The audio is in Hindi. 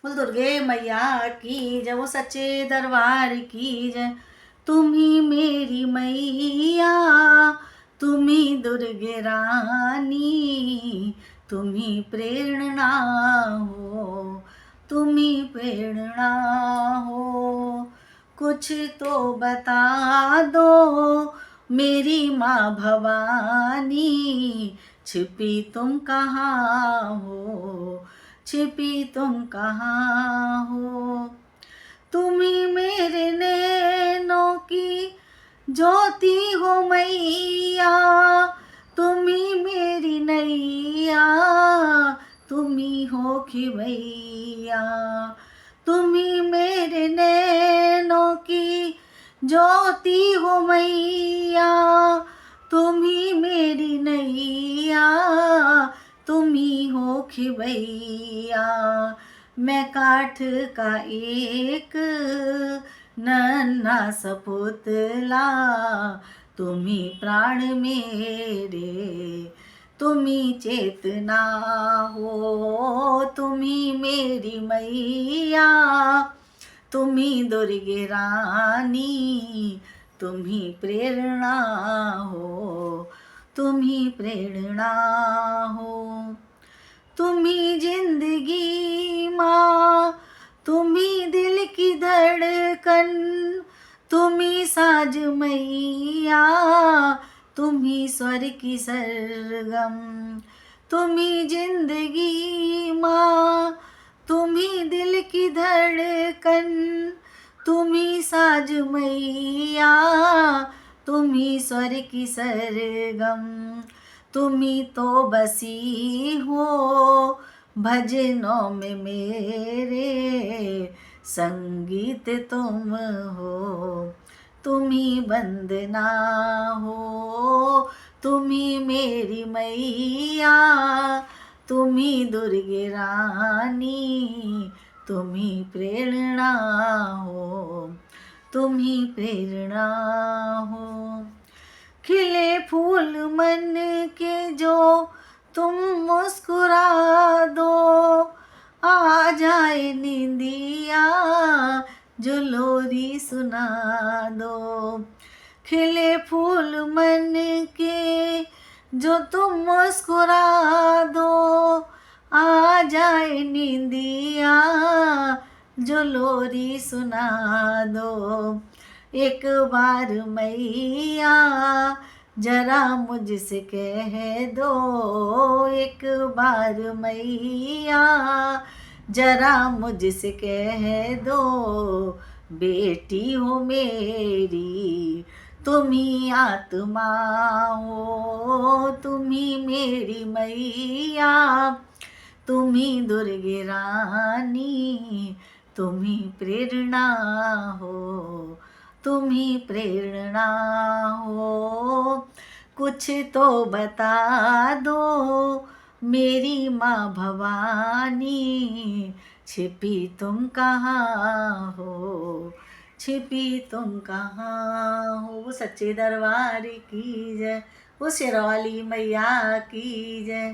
बोल दुर्गे मैया की जय, वो सच्चे दरबार की जय। तुम ही मेरी मैया, तुम ही दुर्गे रानी, तुम ही प्रेरणा हो, तुम ही प्रेरणा हो। कुछ तो बता दो मेरी माँ भवानी, छिपी तुम कहाँ हो, छिपी तुम कहाँ हो। तुम ही मेरे नैनों की ज्योति हो मैया, तुम ही मेरी नैया, तुम ही हो खिवैया। तुम ही मेरे नैनों की ज्योति हो मैया, तुम ही मेरी नैया, तुम ही हो खिवैया। मैं काठ का एक नन्हा सा पुतला, तुम ही प्राण मेरे, तुम ही चेतना हो। तुम ही मेरी मैया, तुम ही दुर्गे रानी, तुम ही प्रेरणा हो, तुम ही प्रेरणा हो। तुम ही जिंदगी माँ, तुम ही दिल की धड़कन, तुम ही साज मैया, तुम ही स्वर की सरगम। तुम ही जिंदगी माँ, तुम ही दिल की धड़कन, तुम ही साज मैया, तुम ही स्वर की सरगम। तुम ही तो बसी हो भजनों में मेरे, संगीत तुम हो, तुम ही वंदना हो। तुम ही मेरी मैया, तुम ही दुर्गे रानी, तुम ही प्रेरणा हो, तुम ही प्रेरणा हो। खिले फूल मन के जो तुम मुस्कुरा दो, आ जाए नींदिया जो लोरी सुना दो। खिले फूल मन के जो तुम मुस्कुरा दो, आ जाए नींदिया जो लोरी सुना दो। एक बार मैया जरा मुझसे कह दो, एक बार मैया जरा मुझसे कह दो, बेटी हो मेरी तुम ही आत्मा हो। तुम ही मेरी मैया, तुम ही दुर्गे रानी, तुम ही प्रेरणा हो, तुम ही प्रेरणा हो। कुछ तो बता दो मेरी माँ भवानी, छिपी तुम कहाँ हो, छिपी तुम कहाँ हो। वो सच्चे दरबार की जय, वो शेरावाली मैया की जय।